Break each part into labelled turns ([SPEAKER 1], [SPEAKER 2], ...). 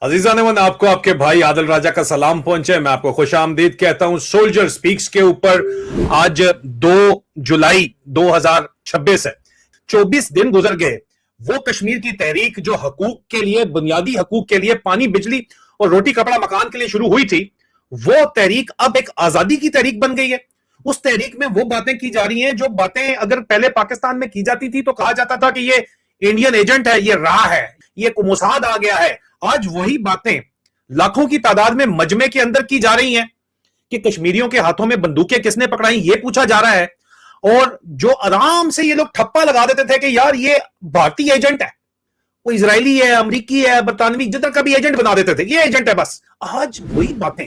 [SPEAKER 1] अजीजा ने आप को आपके भाई आदिल राजा का सलाम पहुंचे। मैं आपको खुश आमदीद कहता हूं। सोल्जर स्पीक्स के ऊपर आज 2 जुलाई 2026 है। 24 दिन गुजर गए। वो कश्मीर की तहरीक जो हकूक के लिए, बुनियादी हकूक के लिए, पानी, बिजली और रोटी कपड़ा मकान के लिए शुरू हुई थी, वो तहरीक अब एक आजादी की तहरीक बन गई है। उस तहरीक में वो बातें की जा रही हैं जो बातें अगर पहले पाकिस्तान में की जाती थी तो कहा जाता था कि ये इंडियन एजेंट है, ये राह है, ये मोसाद आ गया है। आज वही बातें लाखों की तादाद में मजमे के अंदर की जा रही हैं कि कश्मीरियों के हाथों में बंदूकें किसने पकड़ाई, ये पूछा जा रहा है। और जो आराम से ये लोग ठप्पा लगा देते थे कि यार ये भारतीय एजेंट है, वो इजरायली है, अमरीकी है, बरतानवी, जिधर का भी एजेंट बना देते थे, ये एजेंट है बस। आज वही बातें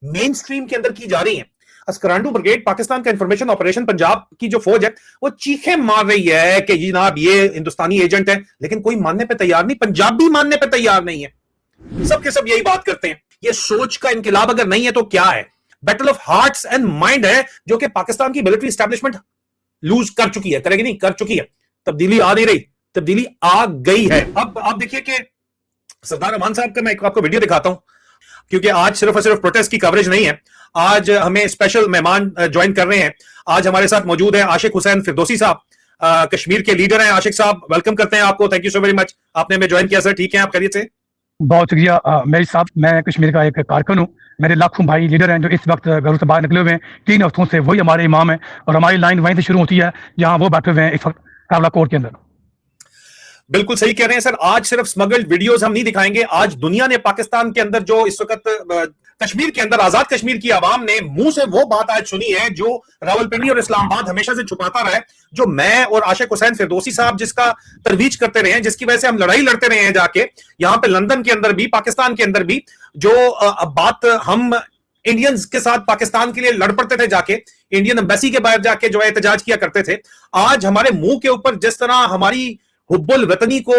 [SPEAKER 1] मेन स्ट्रीम के अंदर की जा रही हैं। अस्करांडू ब्रिगेड, पाकिस्तान का इंफॉर्मेशन ऑपरेशन पंजाब की जो फौज है, वो चीखें मार रही है कि जनाब ये हिंदुस्तानी एजेंट है, लेकिन कोई मानने पे तैयार नहीं, पंजाबी मानने पे तैयार नहीं है। सब के सब यही बात करते हैं। ये सोच का इनकलाब अगर नहीं है तो क्या है? Battle of hearts and mind है जो कि पाकिस्तान की मिलिट्री एस्टैब्लिशमेंट लूज कर चुकी है, करेगी नहीं, कर चुकी है। तब्दीली आ नहीं रही, तब्दीली आ गई है। अब आप देखिए कि सरदार अमान साहब का मैं आपको वीडियो दिखाता हूं, क्योंकि आज सिर्फ और सिर्फ प्रोटेस्ट की कवरेज नहीं है। आज हमें स्पेशल मेहमान ज्वाइन कर रहे हैं। आज हमारे साथ मौजूद है आशिक हुसैन फिरदौसी साहब, कश्मीर के लीडर हैं। आशिक साहब, वेलकम करते हैं आपको। Thank you so very much, आपने हमें ज्वाइन किया। सर ठीक है, आप खैरियत से?
[SPEAKER 2] बहुत शुक्रिया मेरी साहब। मैं कश्मीर का एक कारकुन हूँ। मेरे लाखों भाई लीडर हैं जो इस वक्त घरों से बाहर निकले हुए हैं। 3 हफ्तों से वही हमारे इमाम हैं और हमारी लाइन वहीं से शुरू होती है जहां वो बैठे हुए हैं इस वक्त कावला कोर्ट के अंदर।
[SPEAKER 1] बिल्कुल सही कह रहे हैं सर। आज सिर्फ स्मगल्ड वीडियोस हम नहीं दिखाएंगे। आज दुनिया ने, पाकिस्तान के अंदर जो इस वक्त कश्मीर के अंदर, आजाद कश्मीर की आवाम ने मुंह से वो बात आज सुनी है जो रावलपिंडी और इस्लामाबाद हमेशा से छुपाता रहा है, जो मैं और आशिक हुसैन फिरदौसी साहब जिसका तरवीज करते रहे हैं, जिसकी वजह से हम लड़ाई लड़ते रहे हैं जाके यहां पे लंदन के अंदर भी, पाकिस्तान के अंदर भी, जो बात हम इंडियंस के साथ पाकिस्तान के लिए लड़ पड़ते थे जाके, इंडियन एम्बेसी के बाहर जाके जो है एहतजाज किया करते थे। आज हमारे मुंह के ऊपर जिस तरह हमारी हुब्बुल वतनी को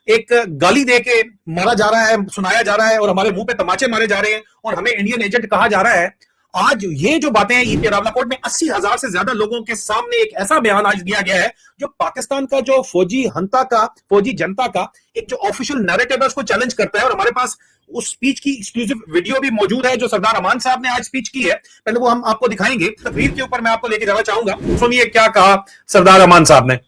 [SPEAKER 1] एक गाली देके मारा जा रहा है, सुनाया जा रहा है, और हमारे मुंह पे तमाचे मारे जा रहे हैं और हमें इंडियन एजेंट कहा जा रहा है। आज ये जो बातें हैं, रावलाकोट में 80,000 से ज्यादा लोगों के सामने एक ऐसा बयान आज दिया गया है जो पाकिस्तान का जो फौजी जनता का एक जो ऑफिशियल नैरेटिव है उसको चैलेंज करता है। और हमारे पास उस स्पीच की एक्सक्लूसिव वीडियो भी मौजूद है जो सरदार अमान साहब ने आज स्पीच की है। पहले वो हम आपको दिखाएंगे। तकरीर के ऊपर मैं आपको लेके जाना चाहूंगा। सुनिए क्या कहा सरदार अमान साहब ने।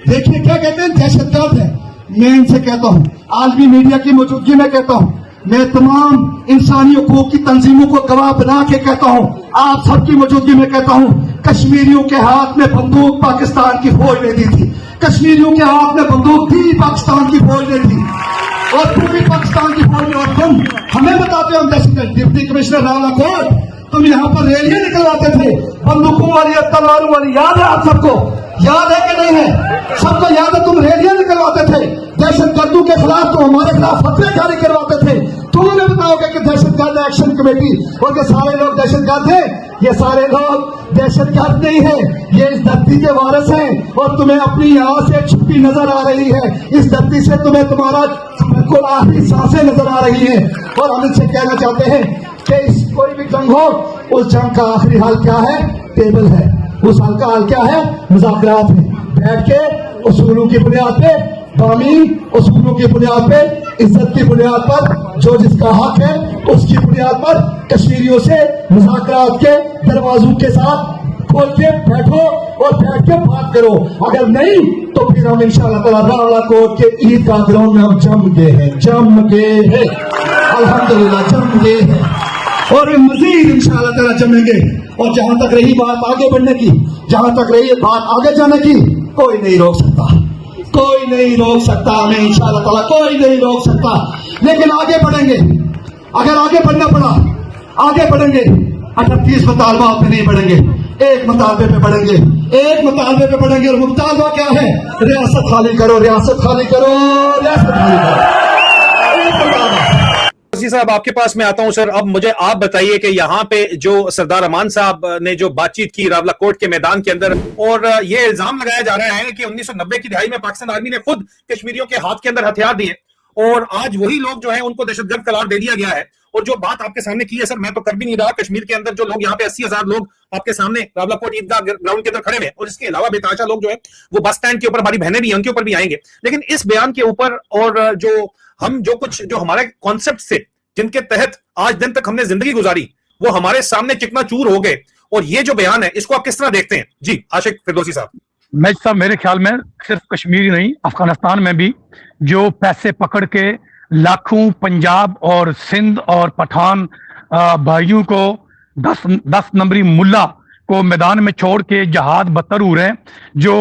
[SPEAKER 3] देखिए क्या कहते हैं, दहशतगर्द है। मैं इनसे कहता हूं, आज भी मीडिया की मौजूदगी में कहता हूं, मैं तमाम इंसानी हकूक की तंजीमों को गवाह बना के कहता हूं, आप सबकी मौजूदगी में कहता हूं, कश्मीरियों के हाथ में बंदूक पाकिस्तान की फौज ने दी थी। कश्मीरियों के हाथ में बंदूक थी पाकिस्तान की फौज ने दी, और पूरी पाकिस्तान की फौज ने। और तुम हमें बताते हो दहशतगर्द। डिप्टी कमिश्नर रावलाकोट, तुम यहाँ पर रैलियां निकलवाते थे बंदूकों वाली, तलवारों वाली, याद है आप सबको? याद है कि नहीं है? सबको याद है, तुम रैलियां निकलवाते थे दहशतगर्दों के खिलाफ, तो हमारे खिलाफ फतवे जारी करवाते थे। तुम हमें बताओगे कि दहशतगर्द एक्शन कमेटी और के सारे लोग दहशतगर्द हैं? ये सारे लोग दहशतगर्द नहीं है, ये इस धरती के वारिस हैं। और तुम्हें अपनी यहाँ से छुट्टी नजर आ रही है, इस धरती से तुम्हें तुम्हारा बिल्कुल आखिरी सांसें नजर आ रही है। और हम इनसे कहना चाहते हैं कि कोई भी जंग हो, उस जंग का आखिरी हाल क्या है? टेबल है। उस हाल का हाल क्या है? मुज़ाकरात है। बैठ के उसूलों की बुनियाद पे, बामी उसूलों की बुनियाद पे, इज्जत की बुनियाद पर, जो जिसका हक है उसकी बुनियाद पर कश्मीरियों से मुज़ाकरात के दरवाजों के साथ खोल के बैठो और बैठ के बात करो। अगर नहीं तो फिर हम इंशाअल्लाह ताला रावलाकोट के ईदगाह ग्राउंड में हम जम गए हैं, अल्हम्दुलिल्लाह जम गए हैं, और मजीद इंशाअल्लाह ताला जमेंगे। और जहां तक रही बात आगे बढ़ने की, जहां तक रही बात आगे जाने की, कोई नहीं रोक सकता, कोई नहीं रोक सकता हमें इंशाअल्लाह ताला, कोई नहीं रोक सकता। लेकिन आगे बढ़ेंगे। अगर आगे बढ़ना पड़ा, आगे बढ़ेंगे। 38 मुतालबा पे नहीं बढ़ेंगे, एक मुतालबे पे बढ़ेंगे, एक मुतालबे पे बढ़ेंगे। और मुतालबा क्या है? रियासत खाली करो, रियासत खाली करो, रियासत खाली करो। एक मुतालबा।
[SPEAKER 1] जी साहब, आपके पास मैं आता हूं सर। अब मुझे आप बताइए कि यहाँ पे जो सरदार अमान साहब ने जो बातचीत की रावलाकोट के मैदान के अंदर, और ये इल्जाम लगाया जा रहा है कि 1990 की दहाई में पाकिस्तान आर्मी ने खुद कश्मीरियों के हाथ के अंदर हथियार दिए, और आज वही लोग जो है उनको दहशतगर्द करार दे दिया गया है। और जो बात आपके सामने की है सर, मैं तो कर भी नहीं रहा। कश्मीर के अंदर जो लोग यहाँ पे 80,000 लोग आपके सामने रावलाकोट ईदगाह ग्राउंड के अंदर खड़े हैं, और इसके अलावा बेताशा लोग जो है वो बस स्टैंड के ऊपर, हमारी बहनें भी हैं, उनके ऊपर भी आएंगे। लेकिन इस बयान के ऊपर और जो ہم جو ہمارے کانسیپٹ تھے جن کے تحت آج دن تک ہم نے زندگی گزاری وہ ہمارے سامنے چکنا چور ہو گئے. اور یہ جو بیان ہے اس کو آپ کس طرح دیکھتے ہیں؟ جی عاشق فردوسی صاحب.
[SPEAKER 2] میجر صاحب میرے خیال میں صرف کشمیری نہیں افغانستان میں بھی جو پیسے پکڑ کے لاکھوں پنجاب اور سندھ اور پٹھان بھائیوں کو 10 نمبری ملا کو میدان میں چھوڑ کے جہاد بدتر ہو رہے ہیں, جو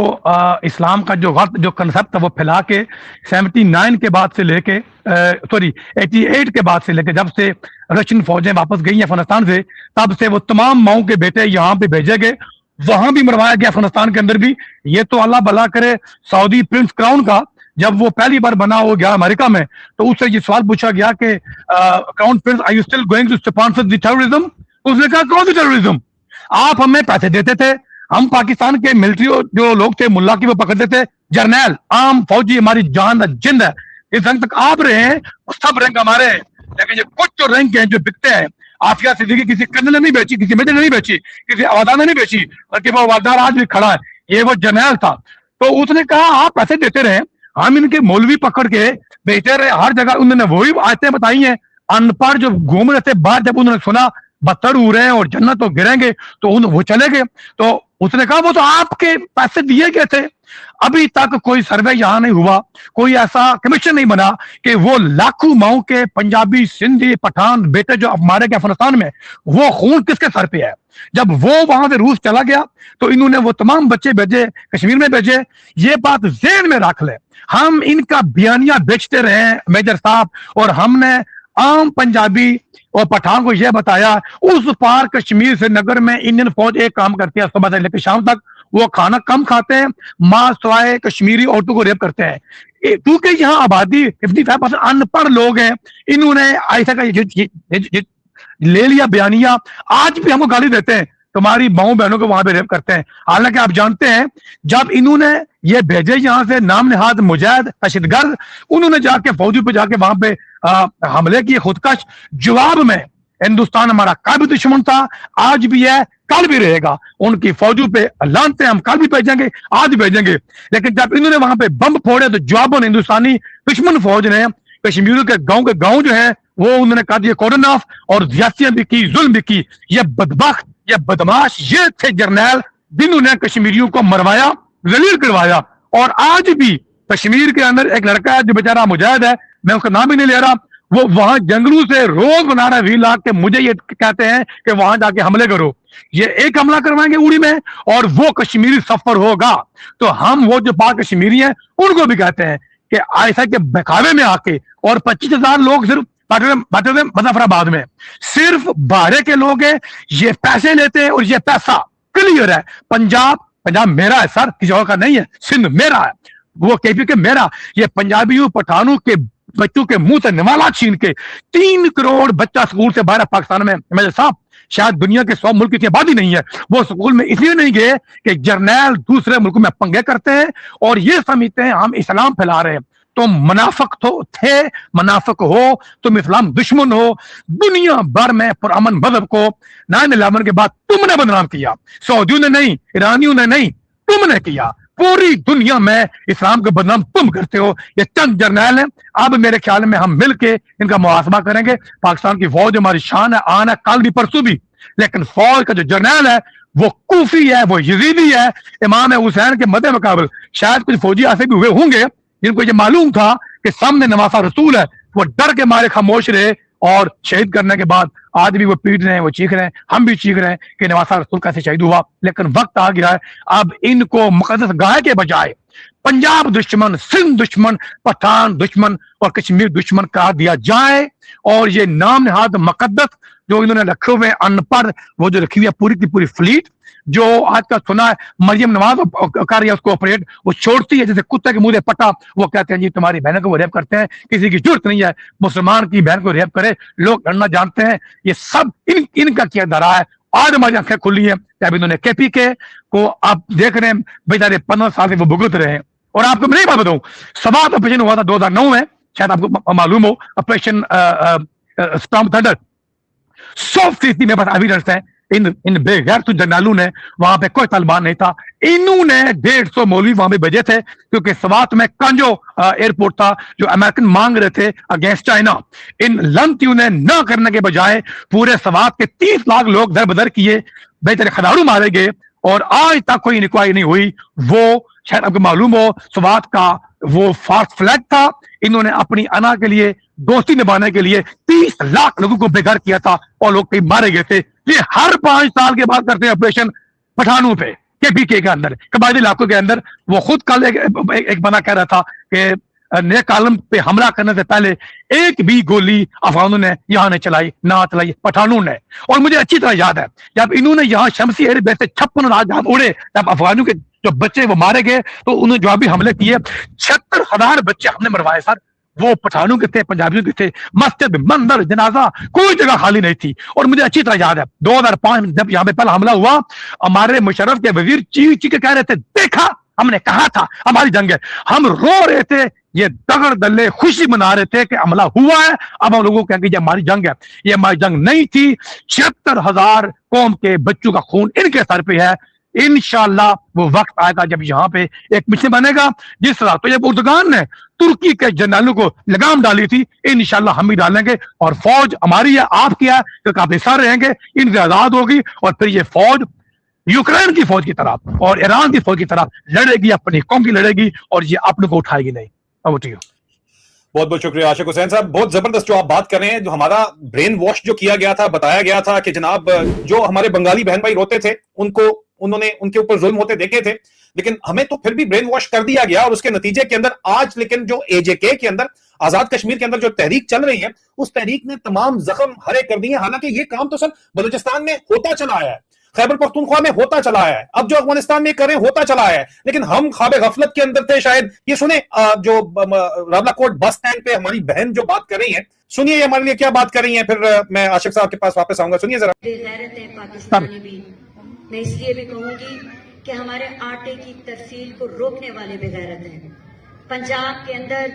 [SPEAKER 2] اسلام کا جو غلط جو کنسپٹ ہے وہ پھیلا کے 79 کے بعد سے لے کے 88 کے بعد سے لے کے جب سے رشین فوجیں واپس گئی ہیں افغانستان سے, تب سے وہ تمام ماؤں کے بیٹے یہاں پہ بھیجے گئے, وہاں بھی مروایا گیا افغانستان کے اندر بھی. یہ تو اللہ بھلا کرے سعودی پرنس کراؤن کا جب وہ پہلی بار بنا ہو گیا امریکہ میں تو اس سے یہ سوال پوچھا گیا کہ crown prince are you still going to sponsor the terrorism? اس نے کہا کون سی ٹیررزم؟ آپ ہمیں پیسے دیتے تھے, ہم پاکستان کے ملٹری جو لوگ تھے ملا کی وہ پکڑتے تھے, جرنیل عام فوجی ہماری جان جند ہے, اس رنگ تک آپ رہے ہیں سب رنگ ہمارے ہیں. لیکن یہ کچھ جو رنگ ہیں جو بکتے ہیں, عافیہ صدیقی کسی کرنل نے نہیں بیچی, کسی میجر نے نہیں بیچی, کسی اوادار نے نہیں بیچی, بلکہ وہ اوادار آج بھی کھڑا ہے, یہ وہ جرنیل تھا. تو اس نے کہا آپ پیسے دیتے رہے, ہم ان کے مولوی پکڑ کے بیچتے رہے ہر جگہ. انہوں نے وہی آیتیں بتائی ہیں, ان پڑھ جو گھوم رہے تھے باہر, جب انہوں نے سنا بدتر ہو رہے ہیں اور جنت تو گریں گے تو وہ چلے گئے. تو اس نے کہا وہ تو آپ کے پیسے دیے گئے تھے, ابھی تک کوئی سروے یہاں نہیں ہوا, کوئی ایسا کمیشن نہیں بنا کہ وہ لاکھوں ماؤں کے پنجابی سندھی پٹھان بیٹے جو مارے گئے افغانستان میں, وہ خون کس کے سر پہ ہے. جب وہ وہاں سے روس چلا گیا تو انہوں نے وہ تمام بچے بھیجے کشمیر میں بھیجے. یہ بات ذہن میں رکھ لیں, ہم ان کا بیانیہ بیچتے رہے ہیں میجر صاحب, اور ہم نے عام پنجابی اور پٹھان کو یہ بتایا اس پار کشمیر سے نگر میں انڈین فوج ایک کام کرتی ہے صبح سے لے کے شام تک, وہ کھانا کم کھاتے ہیں, ماں سوائے کشمیری عورتوں کو ریپ کرتے ہیں. کیونکہ یہاں آبادی 55% ان پڑھ لوگ ہیں, انہوں نے ایسا کا لے لیا بیانیہ, آج بھی ہم کو گالی دیتے ہیں تمہاری ماؤں بہنوں کو وہاں پہ ریپ کرتے ہیں. حالانکہ آپ جانتے ہیں جب انہوں نے یہ بھیجے یہاں سے نام نہاد مجاہد دہشت گرد, انہوں نے جا کے فوجی پہ جا کے وہاں پہ حملے کیے خودکش. جواب میں ہندوستان ہمارا کل بھی دشمن تھا, آج بھی ہے, کل بھی رہے گا. ان کی فوجوں پہ لانتے ہم کل بھی بھیجیں گے, آج بھیجیں گے. لیکن جب انہوں نے وہاں پہ بم پھوڑے تو جواباً ہندوستانی دشمن فوج نے کشمیریوں کے گاؤں جو ہے وہ انہوں نے کہا دیا کورڈن آف, اور زیادتیاں بھی کی, ظلم بھی کی. یہ بدبخت, یہ بدماش یہ تھے جرنیل جنہوں نے کشمیریوں کو مروایا, ذلیل کروایا. اور آج بھی کشمیر کے اندر ایک لڑکا ہے جو بیچارہ مجاہد ہے, میں اس کا نام ہی نہیں لے رہا, وہ وہاں جنگلوں سے روز بنا رہا 20 لاکھ کے مجھے یہ کہتے ہیں کہ وہاں جا کے حملے کرو. یہ ایک حملہ کروائیں گے اڑی میں اور وہ کشمیری سفر ہوگا. تو ہم وہ جو پاک کشمیری ہیں ان کو بھی کہتے ہیں کہ ایسا کے بکاوے میں آ کے, اور 25,000 لوگ صرف مظفر آباد میں صرف بارے کے لوگ ہیں, یہ پیسے لیتے ہیں. اور یہ پیسہ کلیئر ہے, پنجاب میرا ہے سر, کسی اور کا نہیں ہے. سندھ میرا ہے, وہ KP کے میرا. یہ پنجابیوں پٹھانوں کے بچوں کے منہ سے نوالا چھین کے 3 کروڑ بچہ سکول سے باہر پاکستان میں. میرے صاحب شاید دنیا کے 100 ملک کی آبادی نہیں ہے, وہ سکول میں اس لیے نہیں گئے کہ جرنیل دوسرے ملکوں میں پنگے کرتے ہیں اور یہ سمجھتے ہیں ہم اسلام پھیلا رہے ہیں. تم منافق تھے, منافق ہو, تم اسلام دشمن ہو. دنیا بھر میں پرامن مذہب کو 9/11 کے بعد تم نے بدنام کیا, سعودیوں نے نہیں, ایرانیوں نے نہیں, تم نے کیا. پوری دنیا میں اسلام کو بدنام تم کرتے ہو. یہ چند جرنیل ہیں, اب میرے خیال میں ہم مل کے ان کا محاسبہ کریں گے. پاکستان کی فوج ہماری شان ہے, آن ہے, کل بھی پرسوں بھی. لیکن فوج کا جو جرنیل ہے وہ کوفی ہے, وہ یزیدی ہے. امام حسین کے مد مقابل شاید کچھ فوجی ایسے بھی ہوئے ہوں گے جن کو یہ معلوم تھا کہ سامنے نواسا رسول ہے, وہ ڈر کے مارے خاموش رہے, اور شہید کرنے کے بعد آج بھی وہ پیٹ رہے ہیں, وہ چیخ رہے ہیں, ہم بھی چیخ رہے ہیں کہ نواسا رسول کیسے شہید ہوا. لیکن وقت آ گیا ہے اب ان کو مقدس گاہ کے بجائے پنجاب دشمن, سندھ دشمن, پٹھان دشمن اور کشمیر دشمن کہا دیا جائے. اور یہ نام نہاد مقدس جو انہوں نے رکھے ہوئے ان پڑھ, وہ جو رکھی ہوئی ہے پوری کی پوری فلیٹ, جو آج کا سنا ہے مریم نواز کر رہی ہے اس کو آپریٹ, وہ چھوڑتی ہے جیسے کتے کے منہ سے پٹا. وہ کہتے ہیں جی تمہاری بہنوں کو وہ ریپ کرتے ہیں, کسی کی ضرورت نہیں ہے مسلمان کی بہن کو ریپ کرے, لوگ لڑنا جانتے ہیں. یہ سب ان کا کیا دھرا ہے. آج ہماری آنکھیں کھلی ہیں جب انہوں نے KP کے کو آپ دیکھ رہے ہیں بیچارے 15 سال سے وہ بھگت رہے ہیں. اور آپ کو میں نہیں بات بتاؤں, سوات آپریشن ہوا تھا 2009 میں, شاید آپ کو معلوم ہو, آپریشن اسٹارم تھنڈر. 100% میرے پاس ایویڈنس ہے इन बेगैर तो जर्नलों ने, वहां पे कोई तालिबान नहीं था, इन्होंने 150 मौलवी वहां पे भेजे थे, क्योंकि सवात में कांजो एयरपोर्ट था जो अमेरिकन मांग रहे थे अगेंस्ट चाइना। इन लंतियों ने न करने के बजाय पूरे सवात के 30 लाख लोग दर बदर किए, बेचारे खदारू मारे गए, और आज तक कोई इंक्वायरी नहीं हुई। वो शायद आपको मालूम हो, सवात का वो फास्ट फ्लैग था, इन्होंने अपनी अना के लिए, दोस्ती निभाने के लिए 30 लाख लोगों को बेघर किया था, और लोग कई मारे गए थे। ये हर 5 साल के बाद करते हैं ऑपरेशन पठानों पे, के अंदर, कबायली इलाकों के अंदर। वो खुद कल एक बंदा कह रहा था कि नए कालम पे हमला करने से पहले एक भी गोली अफगानों ने यहाँ ने चलाई, ना चलाई पठानों ने। और मुझे अच्छी तरह याद है जब इन्होंने यहाँ शमसी एयर बेस से 56 राजधान उड़े, तब अफगानों के जो बच्चे वो मारे गए, तो उन्होंने जवाबी हमले किए। 76,000 बच्चे हमने मरवाए सर। वो पठानों के थे, पंजाबियों के थे, मस्जिद, मंदिर, जनाजा, कोई जगह खाली नहीं थी। और मुझे अच्छी तरह याद है 2005 जब यहाँ पे पहला हमला हुआ, हमारे मुशर्रफ के वजीर चीख चीख के कह रहे थे, देखा हमने कहा था हमारी जंग है। हम रो रहे थे, ये दगड़ दल्ले खुशी मना रहे थे कि हमला हुआ है, अब हम लोगों को कहेंगे ये हमारी जंग है। ये हमारी जंग नहीं थी। 76,000 कौम के बच्चों का खून इनके सर पे है। इंशाल्लाह वो वक्त आएगा जब यहाँ पे एक मिशन बनेगा, जिस तरह तो ये उर्दगान ने तुर्की के जनरलों को लगाम डाली थी, इंशाल्लाह हम भी डालेंगे। और फौज हमारी है, आपकी है, क्योंकि आप हिस्सा रहेंगे, इनसे आजाद होगी, और फिर ये फौज यूक्रेन की फौज की तरह और ईरान की फौज की तरह लड़ेगी, अपनी कौम की लड़ेगी, और ये अपने को उठाएगी नहीं। अब
[SPEAKER 1] बहुत बहुत शुक्रिया आशिक हुसैन साहब, बहुत जबरदस्त जो आप बात कर रहे हैं। जो हमारा ब्रेन वॉश जो किया गया था, बताया गया था कि जनाब जो हमारे बंगाली बहन भाई रोते थे, उन्होंने उनके ऊपर जुल्म होते देखे थे, लेकिन हमें तो फिर भी ब्रेन वॉश कर दिया गया। और उसके नतीजे के अंदर आज लेकिन जो एजेके के अंदर, आजाद कश्मीर के अंदर जो तहरीक चल रही है, उस तहरीक ने तमाम जख्म हरे कर दिए। हालांकि ये काम तो सर बलूचिस्तान में होता चला आया है, खैबर पख्तूनख्वा में होता चला आया है, अब जो अफगानिस्तान में कर रहे हैं होता चला आया है। लेकिन हम ख्वाब गफलत के अंदर थे शायद। ये सुने जो रावलाकोट बस स्टैंड पे हमारी बहन जो बात कर रही है, सुनिए ये हमारे लिए क्या बात कर रही है, फिर मैं आशिक साहब के पास वापस आऊंगा। सुनिए जरा।
[SPEAKER 4] बेगैरत है पाकिस्तानी भी, मैं इसलिए भी कहूंगी कि हमारे आटे की तरसील को रोकने वाले बेगैरत हैं। पंजाब के अंदर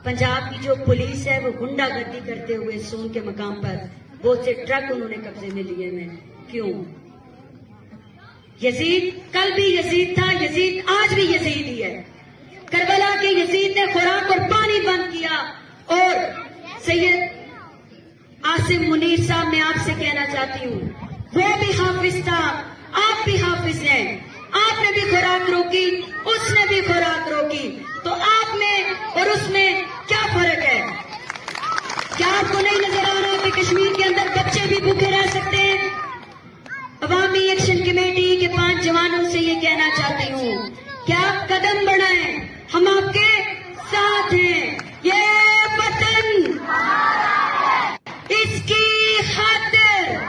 [SPEAKER 4] पंजाब की जो पुलिस है वो गुंडागर्दी करते हुए सोन के मकाम पर बहुत से ट्रक उन्होंने कब्जे में लिए हैं। क्यों? यजीद कल भी यजीद था, यजीद आज भी यजीद ही है। करबला के यजीद ने खुराक और पानी बंद किया। और सैयद आसिम मुनीर साहब, मैं आपसे कहना चाहती हूँ, वो भी हाफिज था, आप भी हाफिज हैं। आपने भी खुराक रोकी, उसने भी खुराक रोकी, तो आप में और उसमें क्या फर्क है? क्या आपको नहीं नजर आ रहा कि कश्मीर के अंदर बच्चे भी भूखे रह सकते हैं? अवामी एक्शन कमेटी के 5 जवानों से ये कहना चाहती हूँ कि आप कदम बढ़ाएं, हम आपके साथ हैं। ये वतन इसकी खातिर।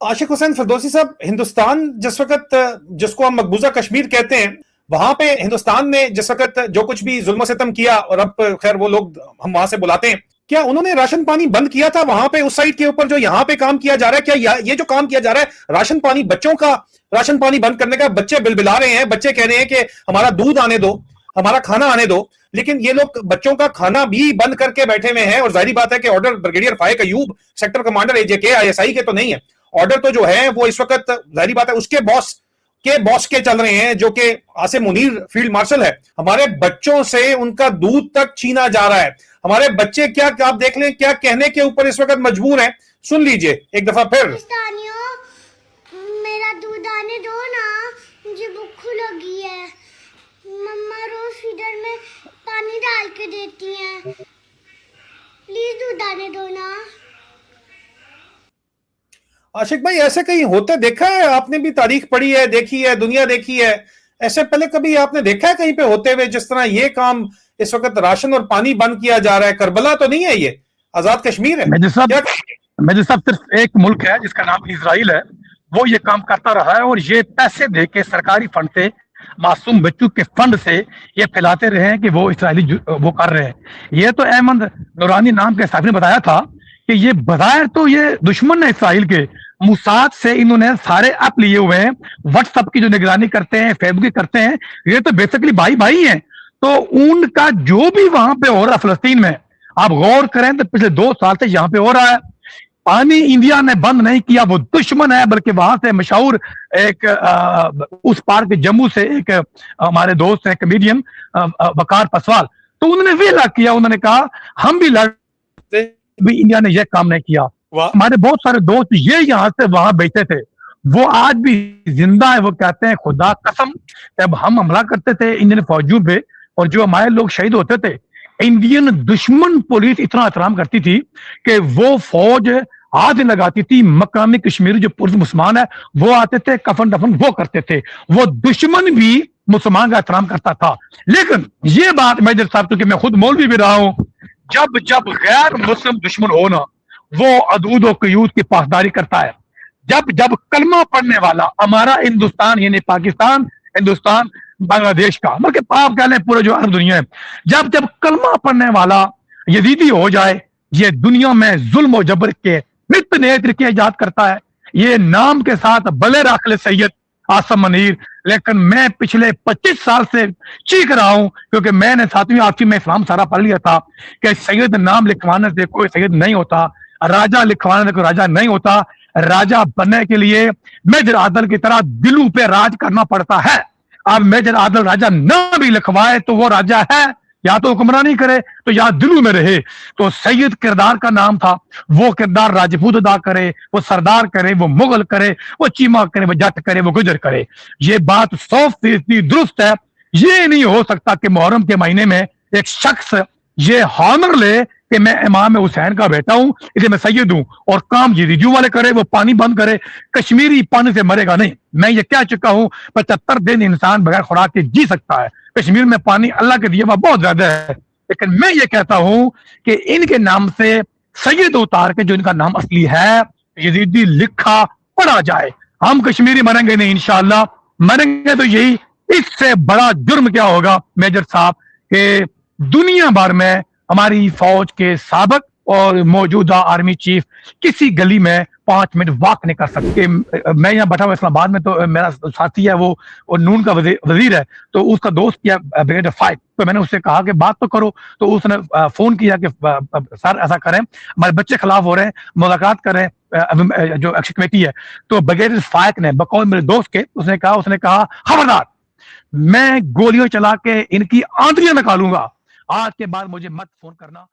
[SPEAKER 1] आशिक हुसैन फिरदौसी साहब, हिंदुस्तान जिस वक्त, जिसको हम मकबूजा कश्मीर कहते हैं, वहां पे हिंदुस्तान ने जिस वक्त जो कुछ भी जुल्म सितम किया, और अब खैर वो लोग हम वहां से बुलाते हैं, क्या उन्होंने राशन पानी बंद किया था वहां पे उस साइड के ऊपर जो यहाँ पे काम किया जा रहा है? क्या ये जो काम किया जा रहा है राशन पानी, बच्चों का राशन पानी बंद करने का, बच्चे बिलबिला रहे हैं, बच्चे कह रहे हैं कि हमारा दूध आने दो, हमारा खाना आने दो, लेकिन ये लोग बच्चों का खाना भी बंद करके बैठे हुए हैं। और जाहिर बात है कि order brigadier Faiq Ayub, sector commander AJK ISI के तो नहीं है, ऑर्डर तो जो है वो इस वक्त जाहिर बात है उसके बॉस के चल रहे हैं, जो कि आसिम मुनीर फील्ड मार्शल है। हमारे बच्चों से उनका दूध तक छीना जा रहा है। हमारे बच्चे क्या, आप देख लें, क्या कहने के ऊपर इस वक्त मजबूर हैं। सुन लीजिए एक दफा फिर।
[SPEAKER 5] मेरा दूध आने दो ना, मुझे भूख लगी है। मम्मा रोज फीडर में पानी डाल के देती हैं, प्लीज दूध आने दो ना।
[SPEAKER 1] आशिक भाई, ऐसे कहीं होते देखा है? आपने भी तारीख पढ़ी है, देखी है, दुनिया देखी है, ऐसे पहले कभी आपने देखा है कहीं पे होते हुए जिस तरह ये काम इस वक्त राशन और पानी बंद किया जा रहा है? करबला तो नहीं है, ये आजाद कश्मीर है।
[SPEAKER 2] मेजर साहब सिर्फ एक मुल्क है जिसका नाम इजराइल है, वो ये काम करता रहा है, और ये पैसे दे के सरकारी फंड से, मासूम बच्चों के फंड से ये फैलाते रहे हैं कि वो इसराइली वो कर रहे हैं। ये तो अहमद नूरानी नाम के साहब ने बताया था कि ये बज़ाहिर तो ये दुश्मन है इसराइल के, मुसाद से इन्होंने सारे ऐप लिए हुए हैं, व्हाट्सएप की जो निगरानी करते हैं, फेसबुक की करते हैं, ये तो बेसिकली भाई भाई हैं। तो उनका जो भी वहां पे हो रहा है फलस्तीन में, आप गौर करें तो पिछले 2 साल से यहाँ पे हो रहा है। पानी इंडिया ने बंद नहीं किया, वो दुश्मन है। बल्कि वहां से मशहूर एक उस पार के जम्मू से एक हमारे दोस्त हैं कमेडियन वकार पसवाल, तो उन्होंने वेला किया, उन्होंने कहा हम भी लड़ते भी इंडिया ने यह काम नहीं किया। हमारे बहुत सारे दोस्त ये यहाँ से वहां बैठे थे, वो आज भी जिंदा है। वो कहते हैं खुदा कसम, जब हम हमला करते थे इंडियन फौजियों पे और जो हमारे लोग शहीद होते थे, इंडियन दुश्मन पुलिस इतना एहतराम करती थी कि वो फौज हाथ लगाती थी। मकामी कश्मीरी जो पुलिस मुसलमान है वो आते थे, कफन दफन वो करते थे। वो दुश्मन भी मुसलमान का एहतराम करता था। लेकिन ये बात मेजर साहब, क्योंकि मैं खुद मौलवी भी रहा हूं, जब जब गैर मुस्लिम दुश्मन हो ना, वो अदूद और कयूद की पासदारी करता है। जब जब कलमा पढ़ने वाला हमारा हिंदुस्तान, यानी पाकिस्तान, हिंदुस्तान, बांग्लादेश का, मतलब आप कह लें पूरे जो अरब दुनिया है, जब जब कलमा पढ़ने वाला यजीदी हो जाए, ये दुनिया में जुल्म और जबर के नित्य नए तरीके ईजाद करता है। ये नाम के साथ भले रख ले सैयद आसम मनीर, लेकिन मैं पिछले 25 साल से चीख रहा हूं, क्योंकि मैंने 7वीं 8वीं में इस्लाम सारा पढ़ लिया था कि सैयद नाम लिखवाने से कोई सैयद नहीं होता, राजा लिखवाने से कोई राजा नहीं होता। राजा बनने के लिए मेजर आदल की तरह दिलों पे राज करना पड़ता है। अब मेजर आदल राजा न भी लिखवाए तो वो राजा है, या तो हुक्मरानी करे तो या दिलों में रहे। तो सैयद किरदार का नाम था, वो किरदार राजपूत अदा करे, वो सरदार करे, वो मुगल करे, वो चीमा करे, वो जट करे, वो गुजर करे। ये बात 100% दुरुस्त है। ये नहीं हो सकता कि मुहर्रम के महीने में एक शख्स ये हॉनर ले कि मैं इमाम हुसैन का बेटा हूं, इसे मैं सैयद हूं, और काम यजीदियों वाले करे, वो पानी बंद करे। कश्मीरी पानी से मरेगा नहीं। मैं ये कह चुका हूं, 75 दिन इंसान बगैर खुराक के जी सकता है। कश्मीर में पानी अल्लाह के दिया हुआ बहुत ज्यादा है। लेकिन मैं ये कहता हूं कि इनके नाम से सैयद उतार के जो इनका नाम असली है यजीदी लिखा पढ़ा जाए। हम कश्मीरी मरेंगे नहीं, इंशाअल्लाह मरेंगे तो यही। इससे बड़ा जुर्म क्या होगा मेजर साहब, कि दुनिया भर में हमारी फौज के साबक और मौजूदा आर्मी चीफ किसी गली में 5 मिनट वॉक नहीं कर सकते। मैं यहाँ बैठा हुआ इस्लामाबाद में, तो मेरा साथी है वो नून का वजीर है, तो उसका दोस्त किया ब्रिगेड 5, तो मैंने उससे कहा कि बात तो करो। तो उसने फोन किया कि सर ऐसा करें, हमारे बच्चे खिलाफ हो रहे हैं, मुलाकात करें जो एक्शन कमेटी है। तो ब्रिगेड 5 ने बकौल मेरे दोस्त के उसने कहा खबरदार, मैं गोलियां चला के इनकी आंतरियां निकालूंगा, आज के बाद मुझे मत फोन करना।